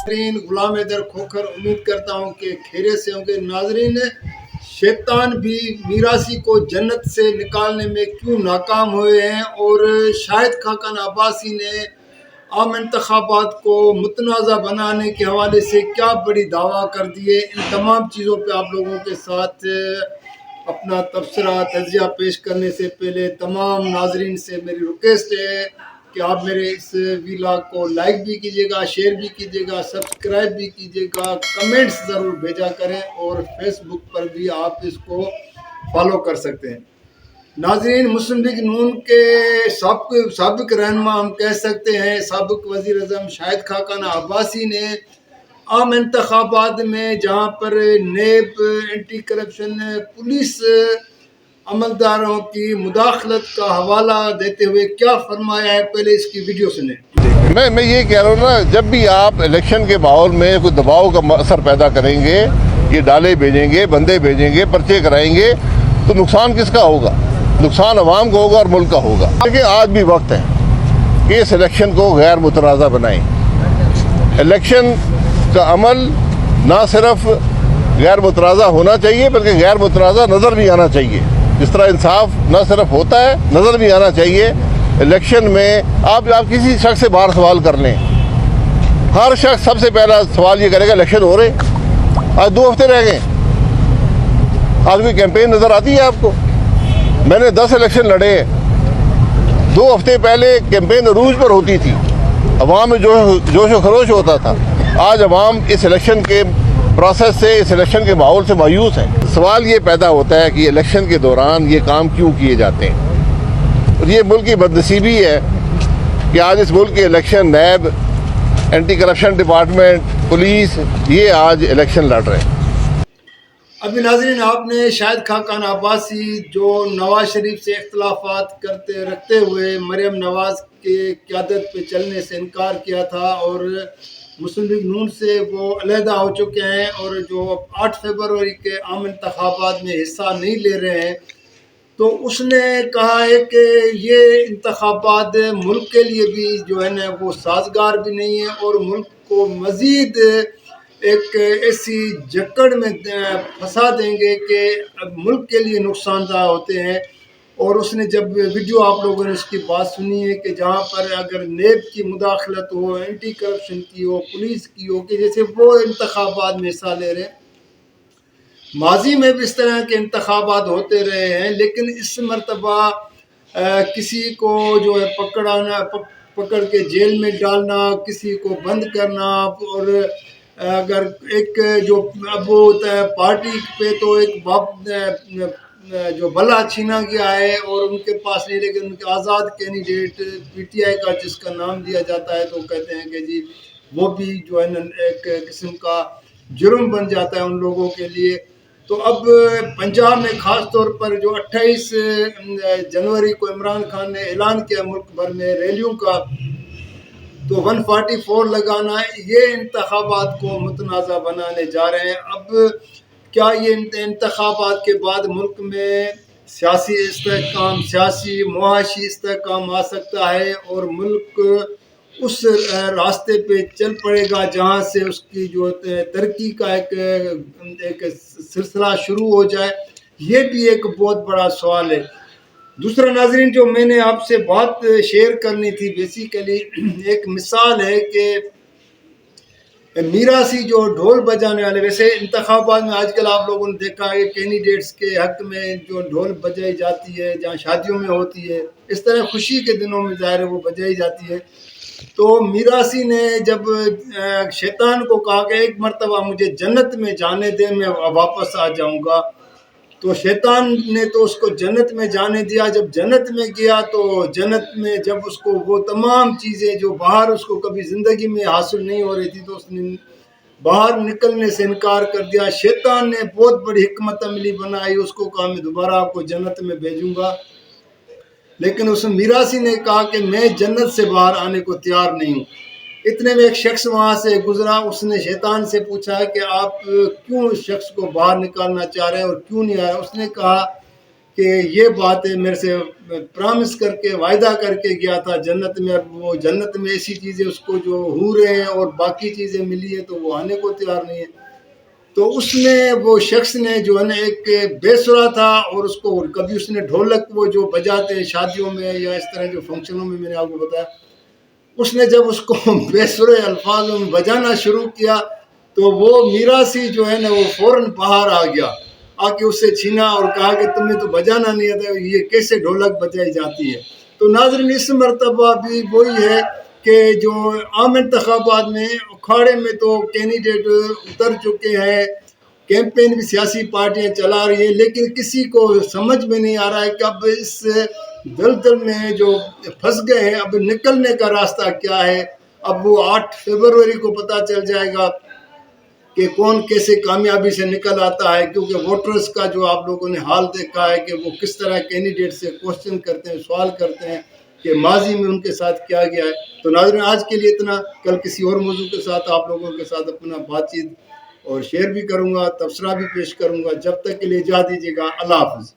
ناظرین غلام حیدر کھوکھر امید کرتا ہوں کہ خیریت سے ہوں گے۔ ناظرین شیطان بھی میراثی کو جنت سے نکالنے میں کیوں ناکام ہوئے ہیں اور شاہد خاقان عباسی نے عام انتخابات کو متنازع بنانے کے حوالے سے کیا بڑی دعویٰ کر دیے، ان تمام چیزوں پہ آپ لوگوں کے ساتھ اپنا تبصرہ تجزیہ پیش کرنے سے پہلے تمام ناظرین سے میری ریکویسٹ ہے کہ آپ میرے اس ویلاگ کو لائک بھی کیجیے گا، شیئر بھی کیجیے گا، سبسکرائب بھی کیجیے گا، کمنٹس ضرور بھیجا کریں اور فیس بک پر بھی آپ اس کو فالو کر سکتے ہیں۔ ناظرین مسلم لیگ نون کے سابق رہنما ہم کہہ سکتے ہیں سابق وزیر اعظم شاہد خاقان عباسی نے عام انتخابات میں جہاں پر نیب، اینٹی کرپشن، پولیس عملداروں کی مداخلت کا حوالہ دیتے ہوئے کیا فرمایا ہے، پہلے اس کی ویڈیو سنیں۔ میں یہ کہہ رہا ہوں نا، جب بھی آپ الیکشن کے ماحول میں کوئی دباؤ کا اثر پیدا کریں گے، یہ ڈالے بھیجیں گے، بندے بھیجیں گے، پرچے کرائیں گے، تو نقصان کس کا ہوگا؟ نقصان عوام کو ہوگا اور ملک کا ہوگا۔ لیکن آج بھی وقت ہے کہ اس الیکشن کو غیر متنازع بنائیں۔ الیکشن کا عمل نہ صرف غیر متنازع ہونا چاہیے بلکہ غیر متنازع نظر بھی آنا چاہیے۔ جس طرح انصاف نہ صرف ہوتا ہے، نظر بھی آنا چاہیے۔ الیکشن میں آپ کسی شخص سے باہر سوال کر لیں، ہر شخص سب سے پہلا سوال یہ کرے گا الیکشن ہو رہے، آج 2 ہفتے رہ گئے، آج کوئی کیمپین نظر آتی ہے آپ کو؟ میں نے 10 الیکشن لڑے ہیں، 2 ہفتے پہلے کیمپین عروج پر ہوتی تھی، عوام میں جوش و خروش ہوتا تھا۔ آج عوام اس الیکشن کے پروسیس سے، اس الیکشن کے ماحول سے مایوس ہیں۔ سوال یہ پیدا ہوتا ہے کہ الیکشن کے دوران یہ کام کیوں کیے جاتے ہیں، اور یہ ملک کی بدنصیبی ہے کہ آج اس ملک کے election NAB, anti corruption department, police, یہ آج الیکشن لڑ رہے ہیں۔ ابھی ناظرین آپ نے شاہد خاقان عباسی جو نواز شریف سے اختلافات رکھتے ہوئے مریم نواز کے قیادت پہ چلنے سے انکار کیا تھا اور مسلم لیگ نون سے وہ علیحدہ ہو چکے ہیں اور جو 8 فروری کے عام انتخابات میں حصہ نہیں لے رہے ہیں، تو اس نے کہا ہے کہ یہ انتخابات ملک کے لیے بھی جو ہے نا وہ سازگار بھی نہیں ہے اور ملک کو مزید ایک ایسی جکڑ میں پھنسا دیں گے کہ ملک کے لیے نقصان دہ ہوتے ہیں۔ اور اس نے جب ویڈیو آپ لوگوں نے اس کی بات سنی ہے کہ جہاں پر اگر نیب کی مداخلت ہو، اینٹی کرپشن کی ہو، پولیس کی ہو، کہ جیسے وہ انتخابات میں حصہ لے رہے ہیں۔ ماضی میں بھی اس طرح کے انتخابات ہوتے رہے ہیں، لیکن اس مرتبہ کسی کو جو ہے پکڑ کے جیل میں ڈالنا، کسی کو بند کرنا، اور اگر ایک جو اب ہوتا ہے پارٹی پہ تو ایک جو بلا چھینا گیا ہے اور ان کے پاس نہیں، لیکن ان کے آزاد کینڈیڈیٹ پی ٹی آئی کا جس کا نام دیا جاتا ہے تو کہتے ہیں کہ جی وہ بھی جو ہے نا ایک قسم کا جرم بن جاتا ہے ان لوگوں کے لیے۔ تو اب پنجاب میں خاص طور پر جو 28 جنوری کو عمران خان نے اعلان کیا ملک بھر میں ریلیوں کا، تو 144 لگانا، یہ انتخابات کو متنازع بنانے جا رہے ہیں۔ اب کیا یہ انتخابات کے بعد ملک میں سیاسی استحکام، سیاسی معاشی استحکام آ سکتا ہے اور ملک اس راستے پہ چل پڑے گا جہاں سے اس کی جو ترقی کا ایک سلسلہ شروع ہو جائے؟ یہ بھی ایک بہت بڑا سوال ہے۔ دوسرا ناظرین جو میں نے آپ سے بات شیئر کرنی تھی، بیسیکلی ایک مثال ہے کہ میراثی جو ڈھول بجانے والے، ویسے انتخابات میں آج کل آپ لوگوں نے دیکھا ہے کینڈیڈیٹس کے حق میں جو ڈھول بجائی جاتی ہے جہاں شادیوں میں ہوتی ہے، اس طرح خوشی کے دنوں میں ظاہر ہے وہ بجائی جاتی ہے۔ تو میراثی نے جب شیطان کو کہا کہ ایک مرتبہ مجھے جنت میں جانے دے، میں واپس آ جاؤں گا، تو شیطان نے تو اس کو جنت میں جانے دیا۔ جب جنت میں گیا تو جنت میں جب اس کو وہ تمام چیزیں جو باہر اس کو کبھی زندگی میں حاصل نہیں ہو رہی تھی تو اس نے باہر نکلنے سے انکار کر دیا۔ شیطان نے بہت بڑی حکمت عملی بنائی، اس کو کہا میں دوبارہ آپ کو جنت میں بھیجوں گا، لیکن اس میراثی نے کہا کہ میں جنت سے باہر آنے کو تیار نہیں ہوں۔ اتنے میں ایک شخص وہاں سے گزرا، اس نے شیطان سے پوچھا کہ آپ کیوں اس شخص کو باہر نکالنا چاہ رہے ہیں اور کیوں نہیں آیا؟ اس نے کہا کہ یہ بات ہے میرے سے پرامس کر کے وعدہ کر کے گیا تھا جنت میں، اب وہ جنت میں ایسی چیزیں اس کو جو حوریں ہیں اور باقی چیزیں ملی ہیں تو وہ آنے کو تیار نہیں ہے۔ تو اس نے وہ شخص نے جو ہے نا ایک بے سرا تھا، اور اس کو کبھی اس نے ڈھولک وہ جو بجاتے ہیں شادیوں میں یا اس طرح جو فنکشنوں میں نے آپ کو بتایا، اس نے جب اس کو بے سرے الفاظ میں بجانا شروع کیا تو وہ میراثی جو ہے نا وہ فوراً باہر آ گیا، آ کے اس سے چھینا اور کہا کہ تمہیں تو بجانا نہیں آتا، یہ کیسے ڈھولک بجائی جاتی ہے۔ تو ناظرین اس مرتبہ بھی وہی ہے کہ جو عام انتخابات میں اکھاڑے میں تو کینڈیڈیٹ اتر چکے ہیں، کیمپین بھی سیاسی پارٹیاں چلا رہی ہیں، لیکن کسی کو سمجھ میں نہیں آ رہا ہے کہ اب اس دلدل میں جو پھنس گئے ہیں اب نکلنے کا راستہ کیا ہے۔ اب وہ 8 فروری کو پتہ چل جائے گا کہ کون کیسے کامیابی سے نکل آتا ہے، کیونکہ ووٹرز کا جو آپ لوگوں نے حال دیکھا ہے کہ وہ کس طرح کینڈیڈیٹ سے کوشچن کرتے ہیں، سوال کرتے ہیں کہ ماضی میں ان کے ساتھ کیا گیا ہے۔ تو ناظرین آج کے لیے اتنا، کل کسی اور موضوع کے ساتھ آپ لوگوں کے ساتھ اپنا بات چیت اور شیئر بھی کروں گا، تبصرہ بھی پیش کروں گا۔ جب تک کے لیے اجازت دیجیے گا، اللہ حافظ۔